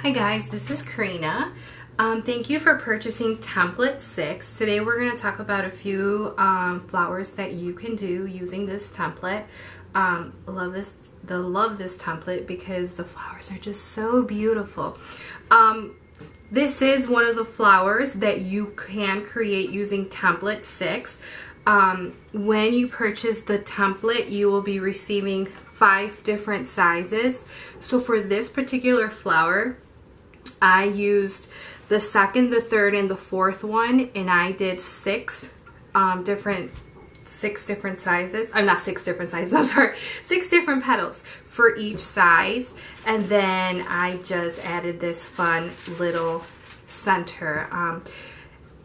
Hi guys, this is Karina. Thank you for purchasing template 6. Today we're going to talk about a few flowers that you can do using this template. Love this template because the flowers are just so beautiful. This is one of the flowers that you can create using template 6. When you purchase the template, you will be receiving 5 different sizes. So for this particular flower, I used the 2nd, the 3rd, and the 4th one, and I did 6 different sizes. I'm not 6 different sizes, I'm sorry, 6 different petals for each size. And then I just added this fun little center.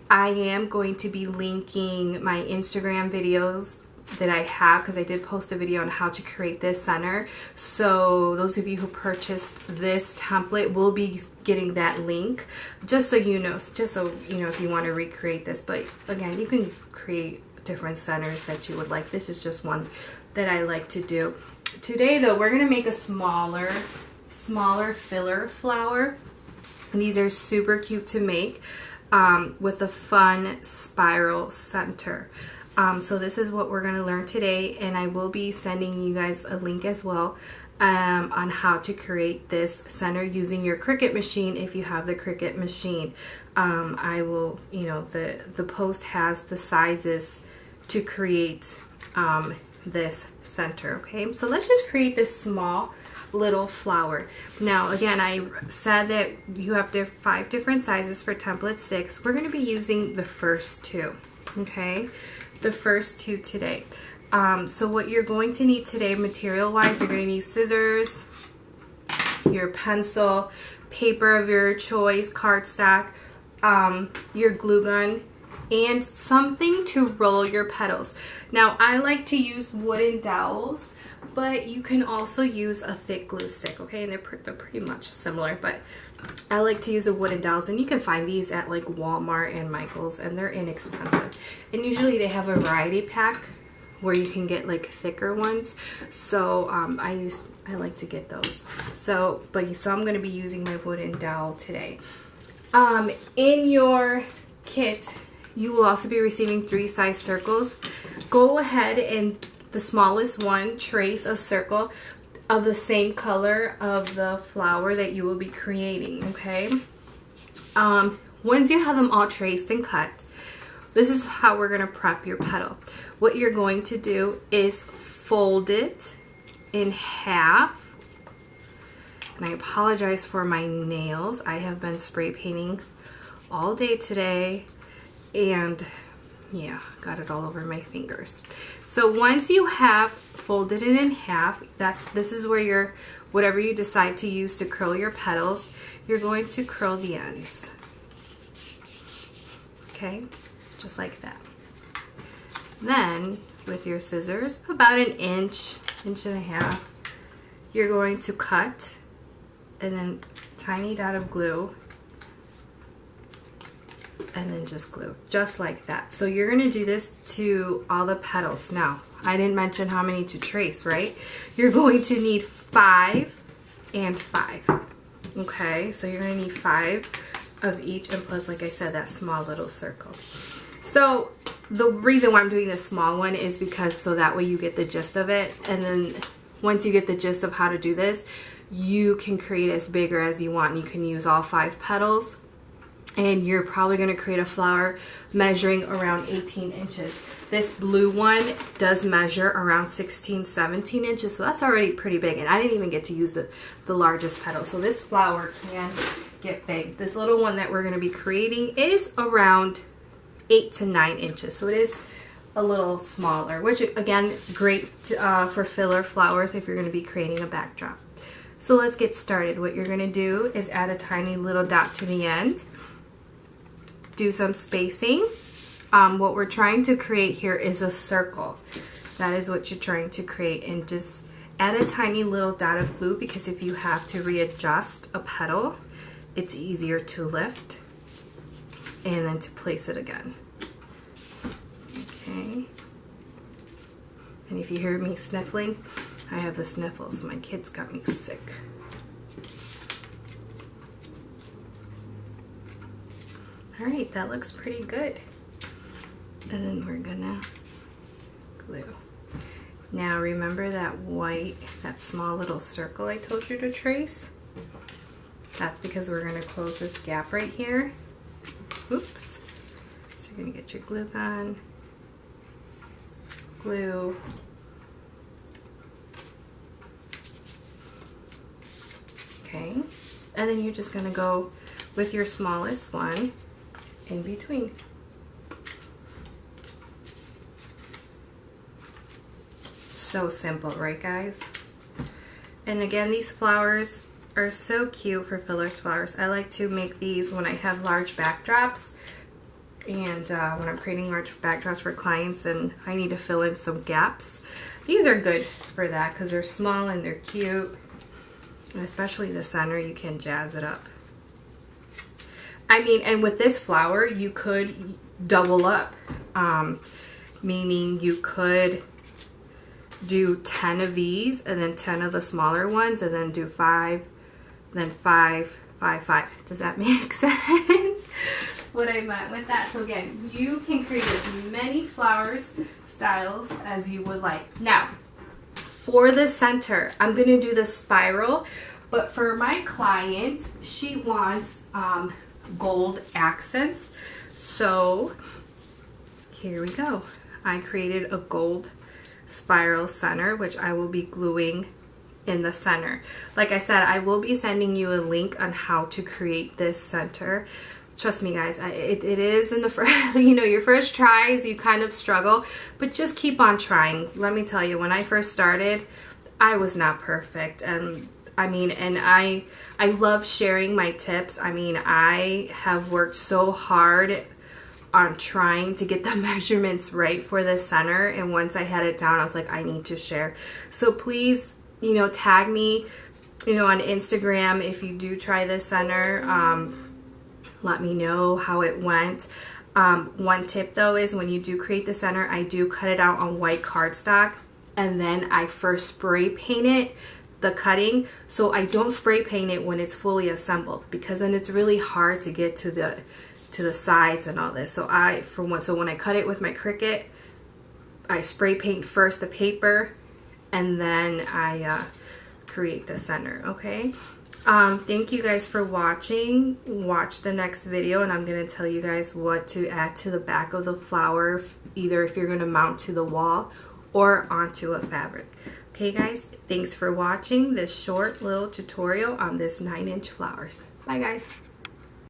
I am going to be linking my Instagram videos that I have, because I did post a video on how to create this center. So those of you who purchased this template will be getting that link, just so you know if you want to recreate this. But again, you can create different centers that you would like. This is just one that I like to do. Today though, we're going to make a smaller filler flower. And these are super cute to make with a fun spiral center. So this is what we're going to learn today, and I will be sending you guys a link as well on how to create this center using your Cricut machine if you have the Cricut machine. I will, the post has the sizes to create this center, okay? So let's just create this small little flower. Now again, I said that you have 5 different sizes for template 6. We're going to be using the first 2, okay? The first 2 today. So what you're going to need today, material wise, you're going to need scissors, your pencil, paper of your choice, cardstock, your glue gun, and something to roll your petals. Now I like to use wooden dowels, but you can also use a thick glue stick, okay? And they're pretty much similar, but I like to use a wooden dowels, and you can find these at like Walmart and Michael's, and they're inexpensive. And usually they have a variety pack where you can get like thicker ones. So I like to get those. So I'm going to be using my wooden dowel today. In your kit, you will also be receiving 3 size circles. Go ahead and the smallest one, trace a circle of the same color of the flower that you will be creating, okay? Once you have them all traced and cut, this is how we're going to prep your petal. What you're going to do is fold it in half. And I apologize for my nails. I have been spray painting all day today, and yeah, got it all over my fingers. So once you have folded it in half, this is where whatever you decide to use to curl your petals, you're going to curl the ends. Okay, just like that. Then with your scissors, about an inch and a half, you're going to cut, and then tiny dot of glue, and then just glue, just like that. So you're going to do this to all the petals. Now, I didn't mention how many to trace, right? You're going to need 5 and 5. Okay, so you're going to need 5 of each, and plus, like I said, that small little circle. So the reason why I'm doing this small one is because so that way you get the gist of it, and then once you get the gist of how to do this, you can create as big or as you want. You can use all 5 petals. And you're probably going to create a flower measuring around 18 inches. This blue one does measure around 16-17 inches, so that's already pretty big. And I didn't even get to use the largest petal, so this flower can get big. This little one that we're going to be creating is around 8 to 9 inches, so it is a little smaller, which again, great for filler flowers if you're going to be creating a backdrop. So let's get started. What you're going to do is add a tiny little dot to the end. Do some spacing. What we're trying to create here is a circle. That is what you're trying to create, and just add a tiny little dot of glue, because if you have to readjust a petal, it's easier to lift and then to place it again. Okay. And if you hear me sniffling, I have the sniffles. My kids got me sick. All right, that looks pretty good. And then we're gonna glue. Now remember that white, that small little circle I told you to trace? That's because we're gonna close this gap right here. Oops. So you're gonna get your glue gun, glue, okay, and then you're just gonna go with your smallest one in between. So simple, right guys? And again, these flowers are so cute for fillers flowers. I like to make these when I have large backdrops, and when I'm creating large backdrops for clients and I need to fill in some gaps. These are good for that because they're small and they're cute. And especially the center, you can jazz it up. I mean, and with this flower, you could double up, meaning you could do 10 of these and then 10 of the smaller ones and then do 5, then 5, 5, 5. Does that make sense? What I meant with that. So again, you can create as many flowers styles as you would like. Now, for the center, I'm going to do the spiral, but for my client, she wants gold accents. So here we go. I created a gold spiral center, which I will be gluing in the center. Like I said, I will be sending you a link on how to create this center. Trust me guys, it is in the first, you know, your first tries, you kind of struggle, but just keep on trying. Let me tell you, when I first started, I was not perfect. And I mean, and I love sharing my tips. I mean, I have worked so hard on trying to get the measurements right for the center, and once I had it down, I was like, I need to share. So please, you know, tag me, you know, on Instagram if you do try this center. Let me know how it went. One tip though is when you do create the center, I do cut it out on white cardstock, and then I first spray paint it, the cutting, so I don't spray paint it when it's fully assembled, because then it's really hard to get to the sides and all this. So when I cut it with my Cricut, I spray paint first the paper, and then I create the center. Okay. Thank you guys for watching. Watch the next video, and I'm going to tell you guys what to add to the back of the flower, either if you're going to mount to the wall or onto a fabric. Okay guys, thanks for watching this short little tutorial on this 9-inch flowers. Bye guys.